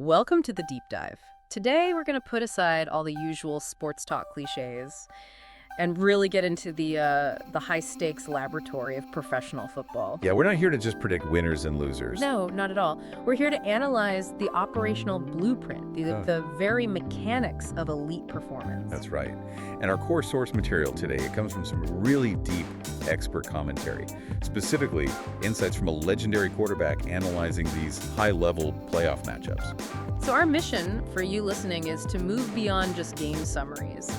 Welcome to the deep dive. Today, we're going to put aside all the usual sports talk cliches and really get into the high-stakes laboratory of professional football. Yeah, we're not here to just predict winners and losers. No, not at all. We're here to analyze the operational blueprint, the very mechanics of elite performance. That's right. And our core source material today, it comes from some really deep expert commentary, specifically insights from a legendary quarterback analyzing these high-level playoff matchups. So our mission for you listening is to move beyond just game summaries.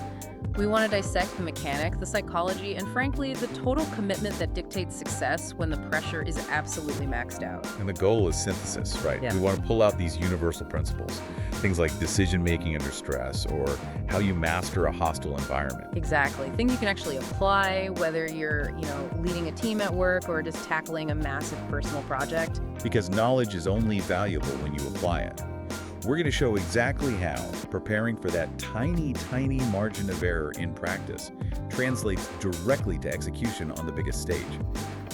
We want to dissect the mechanics, the psychology, and frankly, the total commitment that dictates success when the pressure is absolutely maxed out. And the goal is synthesis, right? Yeah. We want to pull out these universal principles, things like decision-making under stress or how you master a hostile environment. Exactly. Things you can actually apply, whether you're, leading a team at work or just tackling a massive personal project. Because knowledge is only valuable when you apply it. We're going to show exactly how preparing for that tiny, tiny margin of error in practice translates directly to execution on the biggest stage.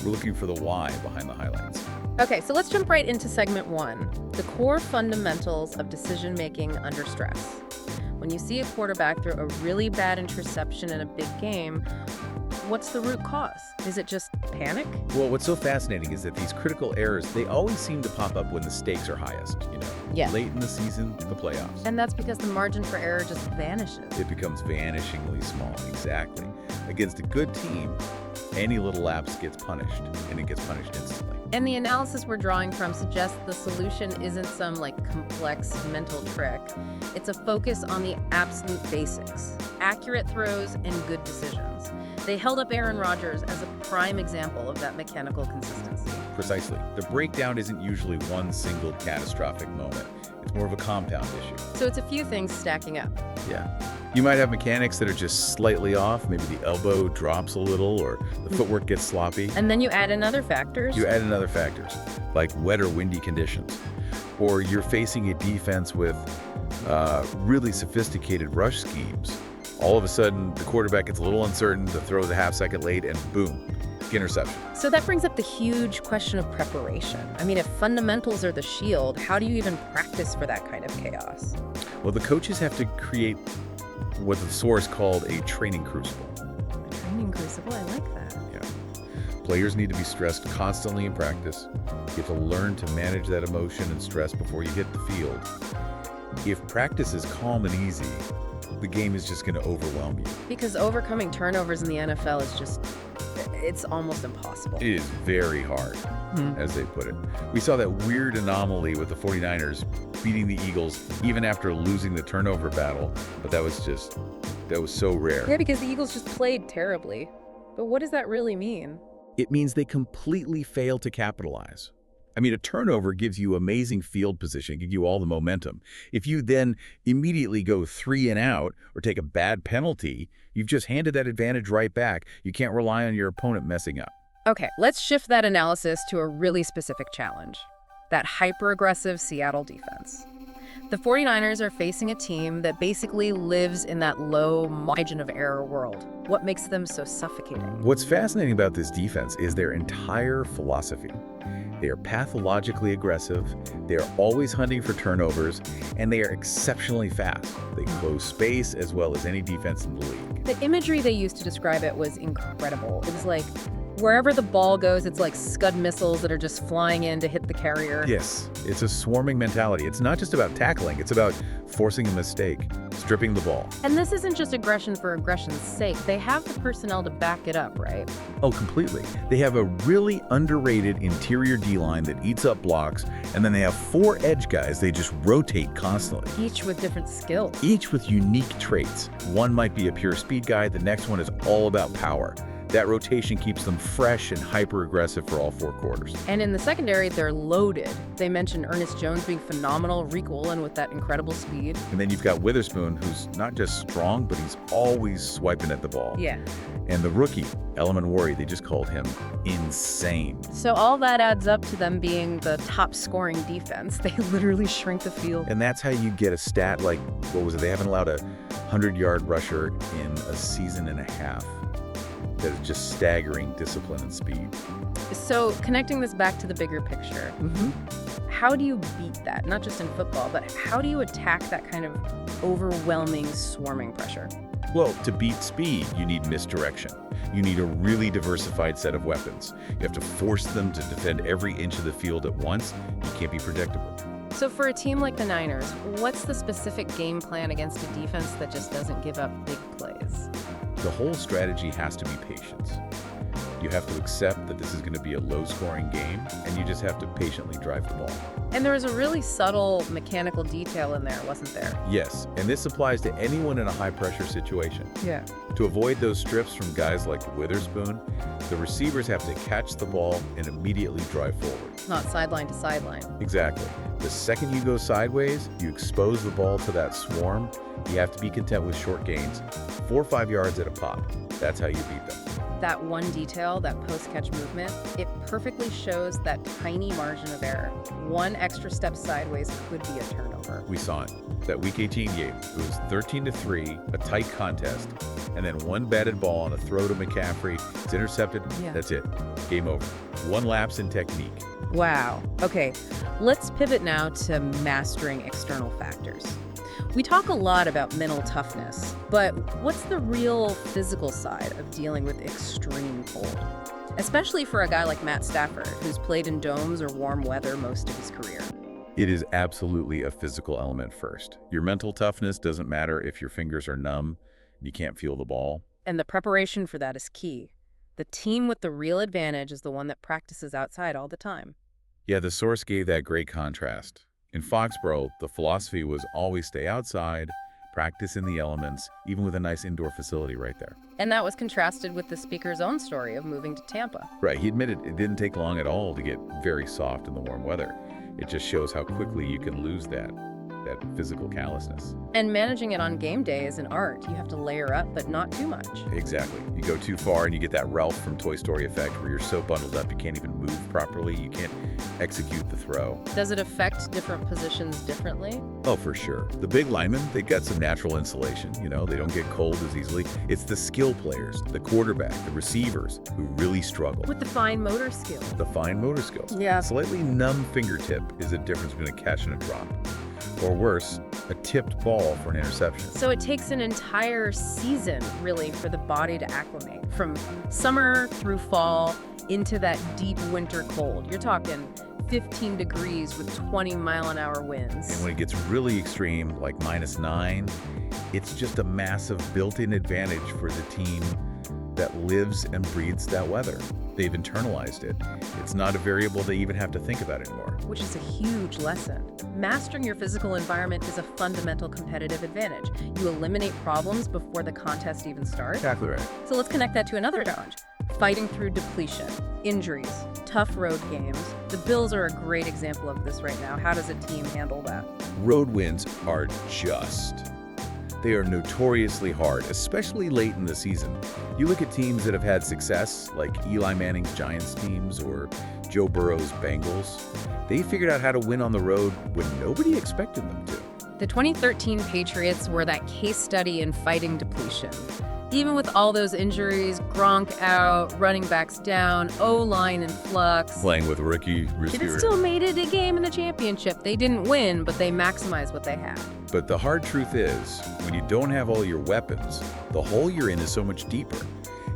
We're looking for the why behind the highlights. Okay, so let's jump right into segment 1, the core fundamentals of decision-making under stress. When you see a quarterback throw a really bad interception in a big game, what's the root cause? Is it just panic? Well, what's so fascinating is that these critical errors, they always seem to pop up when the stakes are highest, Yeah. Late in the season, the playoffs. And that's because the margin for error just vanishes. It becomes vanishingly small, exactly. Against a good team, any little lapse gets punished, and it gets punished instantly. And the analysis we're drawing from suggests the solution isn't some complex mental trick. It's a focus on the absolute basics, accurate throws and good decisions. They held up Aaron Rodgers as a prime example of that mechanical consistency. Precisely. The breakdown isn't usually one single catastrophic moment. It's more of a compound issue. So it's a few things stacking up. Yeah. You might have mechanics that are just slightly off. Maybe the elbow drops a little or the footwork gets sloppy. And then you add in other factors. You add in other factors, like wet or windy conditions. Or you're facing a defense with really sophisticated rush schemes. All of a sudden, the quarterback gets a little uncertain, the throw's a half second late, and boom, interception. So that brings up the huge question of preparation. I mean, if fundamentals are the shield, how do you even practice for that kind of chaos? Well, the coaches have to create what the source called a training crucible. A training crucible, I like that. Yeah. Players need to be stressed constantly in practice. You have to learn to manage that emotion and stress before you hit the field. If practice is calm and easy, the game is just going to overwhelm you. Because overcoming turnovers in the NFL is it's almost impossible. It is very hard, as they put it. We saw that weird anomaly with the 49ers beating the Eagles even after losing the turnover battle, but that was so rare. Yeah, because the Eagles just played terribly. But what does that really mean? It means they completely failed to capitalize. I mean, a turnover gives you amazing field position, gives you all the momentum. If you then immediately go 3 and out or take a bad penalty, you've just handed that advantage right back. You can't rely on your opponent messing up. Okay, let's shift that analysis to a really specific challenge, that hyper-aggressive Seattle defense. The 49ers are facing a team that basically lives in that low margin of error world. What makes them so suffocating? What's fascinating about this defense is their entire philosophy. They are pathologically aggressive, they are always hunting for turnovers, and they are exceptionally fast. They close space as well as any defense in the league. The imagery they used to describe it was incredible. It was like, wherever the ball goes, it's like Scud missiles that are just flying in to hit the carrier. Yes, it's a swarming mentality. It's not just about tackling, it's about forcing a mistake, stripping the ball. And this isn't just aggression for aggression's sake. They have the personnel to back it up, right? Oh, completely. They have a really underrated interior D-line that eats up blocks, and then they have 4 edge guys they just rotate constantly. Each with different skills. Each with unique traits. One might be a pure speed guy, the next one is all about power. That rotation keeps them fresh and hyper-aggressive for all 4 quarters. And in the secondary, they're loaded. They mentioned Ernest Jones being phenomenal, Rick Woolen with that incredible speed. And then you've got Witherspoon, who's not just strong, but he's always swiping at the ball. Yeah. And the rookie, Eleman Worry, they just called him insane. So all that adds up to them being the top scoring defense. They literally shrink the field. And that's how you get a stat like, what was it? They haven't allowed a 100-yard rusher in a season and a half. that is just staggering discipline and speed. So connecting this back to the bigger picture, how do you beat that? Not just in football, but how do you attack that kind of overwhelming swarming pressure? Well, to beat speed, you need misdirection. You need a really diversified set of weapons. You have to force them to defend every inch of the field at once. You can't be predictable. So for a team like the Niners, what's the specific game plan against a defense that just doesn't give up big plays? The whole strategy has to be patience. You have to accept that this is going to be a low-scoring game, and you just have to patiently drive the ball. And there was a really subtle mechanical detail in there, wasn't there? Yes, and this applies to anyone in a high-pressure situation. Yeah. To avoid those strips from guys like Witherspoon, the receivers have to catch the ball and immediately drive forward. Not sideline to sideline. Exactly. The second you go sideways, you expose the ball to that swarm. You have to be content with short gains, 4 or 5 yards at a pop. That's how you beat them. That one detail, that post-catch movement, it perfectly shows that tiny margin of error. One extra step sideways could be a turnover. We saw it. That Week 18 game, it was 13-3, a tight contest, and then one batted ball on a throw to McCaffrey. It's intercepted. Yeah. That's it. Game over. One lapse in technique. Wow. Okay, let's pivot now to mastering external factors. We talk a lot about mental toughness, but what's the real physical side of dealing with extreme cold? Especially for a guy like Matt Stafford, who's played in domes or warm weather most of his career. It is absolutely a physical element first. Your mental toughness doesn't matter if your fingers are numb and you can't feel the ball. And the preparation for that is key. The team with the real advantage is the one that practices outside all the time. Yeah, the source gave that great contrast. In Foxborough, the philosophy was always stay outside, practice in the elements, even with a nice indoor facility right there. And that was contrasted with the speaker's own story of moving to Tampa. Right, he admitted it didn't take long at all to get very soft in the warm weather. It just shows how quickly you can lose that physical callousness. And managing it on game day is an art. You have to layer up, but not too much. Exactly. You go too far and you get that Ralph from Toy Story effect where you're so bundled up you can't even move properly. You can't execute the throw. Does it affect different positions differently? Oh, for sure. The big linemen, they got some natural insulation. You know, they don't get cold as easily. It's the skill players, the quarterback, the receivers who really struggle. With the fine motor skill. The fine motor skills. Yeah. Slightly numb fingertip is the difference between a catch and a drop. Or worse, a tipped ball for an interception. So it takes an entire season, really, for the body to acclimate. From summer through fall into that deep winter cold. You're talking 15 degrees with 20-mile-an-hour winds. And when it gets really extreme, like -9, it's just a massive built-in advantage for the team that lives and breathes that weather. They've internalized it. It's not a variable they even have to think about anymore. Which is a huge lesson. Mastering your physical environment is a fundamental competitive advantage. You eliminate problems before the contest even starts. Exactly right. So let's connect that to another challenge. Fighting through depletion, injuries, tough road games. The Bills are a great example of this right now. How does a team handle that? Road wins are just. They are notoriously hard, especially late in the season. You look at teams that have had success, like Eli Manning's Giants teams or Joe Burrow's Bengals. They figured out how to win on the road when nobody expected them to. The 2013 Patriots were that case study in fighting depletion. Even with all those injuries, Gronk out, running backs down, O-line in flux. Playing with rookie It receivers. still made it a game in the championship. They didn't win, but they maximized what they had. But the hard truth is, when you don't have all your weapons, the hole you're in is so much deeper.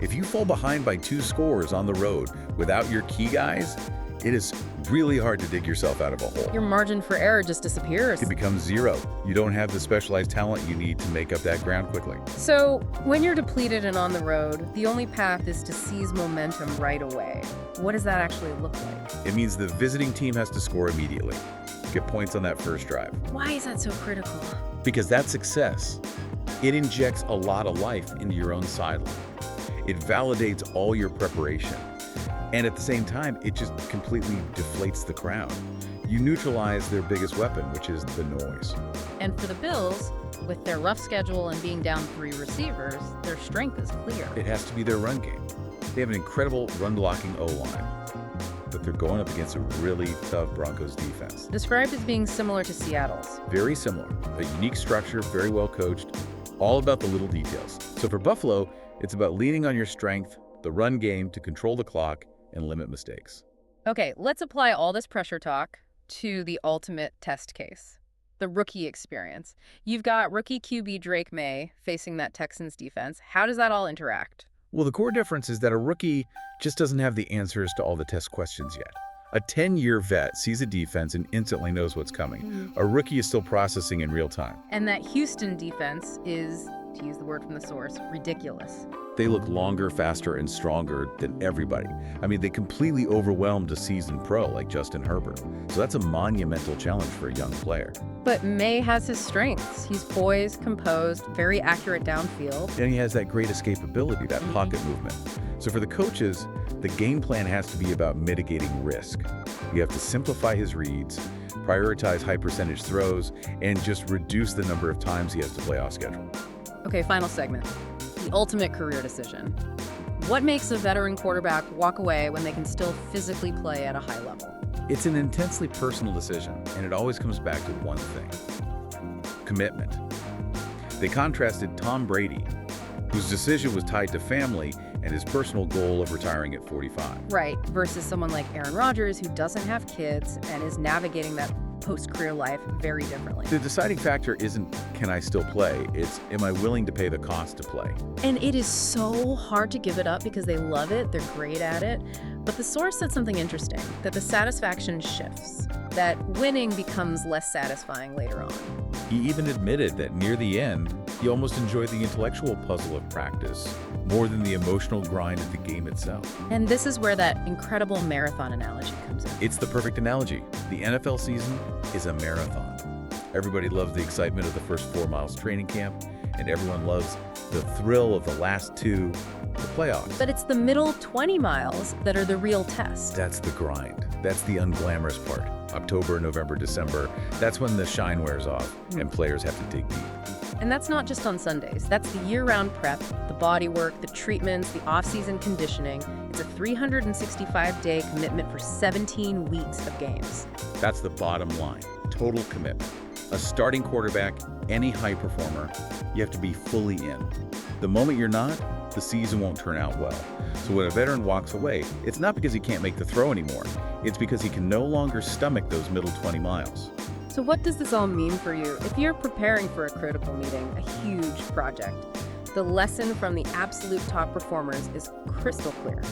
If you fall behind by 2 scores on the road without your key guys, it is really hard to dig yourself out of a hole. Your margin for error just disappears. It becomes 0. You don't have the specialized talent you need to make up that ground quickly. So, when you're depleted and on the road, the only path is to seize momentum right away. What does that actually look like? It means the visiting team has to score immediately. Get points on that first drive. Why is that so critical? Because that's success. It injects a lot of life into your own sideline. It validates all your preparation. And at the same time, it just completely deflates the crowd. You neutralize their biggest weapon, which is the noise. And for the Bills, with their rough schedule and being down 3 receivers, their strength is clear. It has to be their run game. They have an incredible run-blocking O-line, but they're going up against a really tough Broncos defense. Described as being similar to Seattle's. Very similar. A unique structure, very well coached, All about the little details. So for Buffalo, it's about leaning on your strength, the run game to control the clock and limit mistakes. Okay, let's apply all this pressure talk to the ultimate test case, the rookie experience. You've got rookie QB Drake Maye facing that Texans defense. How does that all interact? Well, the core difference is that a rookie just doesn't have the answers to all the test questions yet. A 10-year vet sees a defense and instantly knows what's coming. A rookie is still processing in real time. And that Houston defense is, to use the word from the source, ridiculous. They look longer, faster, and stronger than everybody. I mean, they completely overwhelmed a seasoned pro like Justin Herbert. So that's a monumental challenge for a young player. But Maye has his strengths. He's poised, composed, very accurate downfield. And he has that great escapability, that pocket movement. So for the coaches, the game plan has to be about mitigating risk. You have to simplify his reads, prioritize high percentage throws, and just reduce the number of times he has to play off schedule. Okay, final segment. The ultimate career decision. What makes a veteran quarterback walk away when they can still physically play at a high level? It's an intensely personal decision, and it always comes back to one thing: commitment. They contrasted Tom Brady, whose decision was tied to family and his personal goal of retiring at 45. Right, versus someone like Aaron Rodgers, who doesn't have kids and is navigating that post-career life very differently. The deciding factor isn't, can I still play? It's, am I willing to pay the cost to play? And it is so hard to give it up because they love it, they're great at it. But the source said something interesting, that the satisfaction shifts, that winning becomes less satisfying later on. He even admitted that near the end, he almost enjoyed the intellectual puzzle of practice more than the emotional grind of the game itself. And this is where that incredible marathon analogy comes in. It's the perfect analogy. The NFL season is a marathon. Everybody loves the excitement of the first 4 miles training camp, and everyone loves the thrill of the last 2, the playoffs. But it's the middle 20 miles that are the real test. That's the grind. That's the unglamorous part. October, November, December, that's when the shine wears off and players have to dig deep. And that's not just on Sundays. That's the year-round prep, the body work, the treatments, the off-season conditioning. It's a 365-day commitment for 17 weeks of games. That's the bottom line. Total commitment. A starting quarterback, any high performer, you have to be fully in. The moment you're not, the season won't turn out well. So when a veteran walks away, it's not because he can't make the throw anymore. It's because he can no longer stomach those middle 20 miles. So what does this all mean for you? If you're preparing for a critical meeting, a huge project, the lesson from the absolute top performers is crystal clear.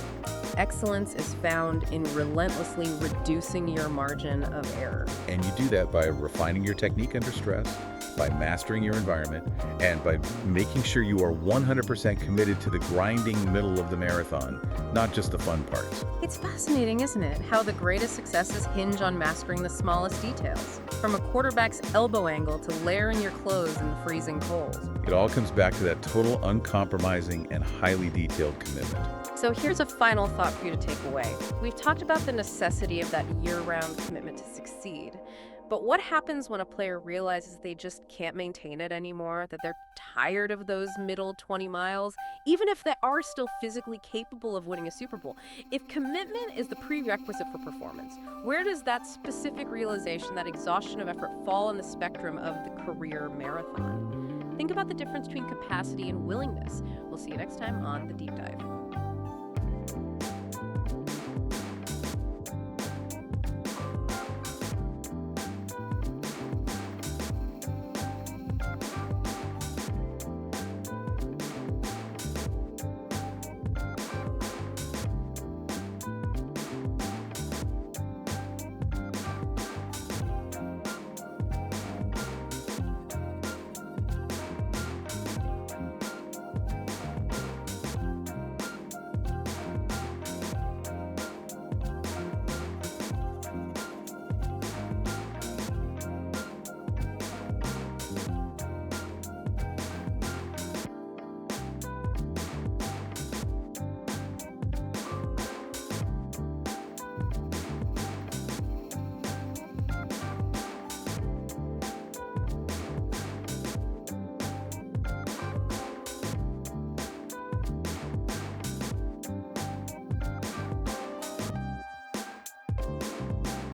Excellence is found in relentlessly reducing your margin of error. And you do that by refining your technique under stress, by mastering your environment, and by making sure you are 100% committed to the grinding middle of the marathon, not just the fun parts. It's fascinating, isn't it? How the greatest successes hinge on mastering the smallest details. From a quarterback's elbow angle to layering your clothes in the freezing cold. It all comes back to that total uncompromising and highly detailed commitment. So here's a final thought for you to take away. We've talked about the necessity of that year-round commitment to succeed. But what happens when a player realizes they just can't maintain it anymore, that they're tired of those middle 20 miles, even if they are still physically capable of winning a Super Bowl? If commitment is the prerequisite for performance, where does that specific realization, that exhaustion of effort, fall on the spectrum of the career marathon? Think about the difference between capacity and willingness. We'll see you next time on The Deep Dive.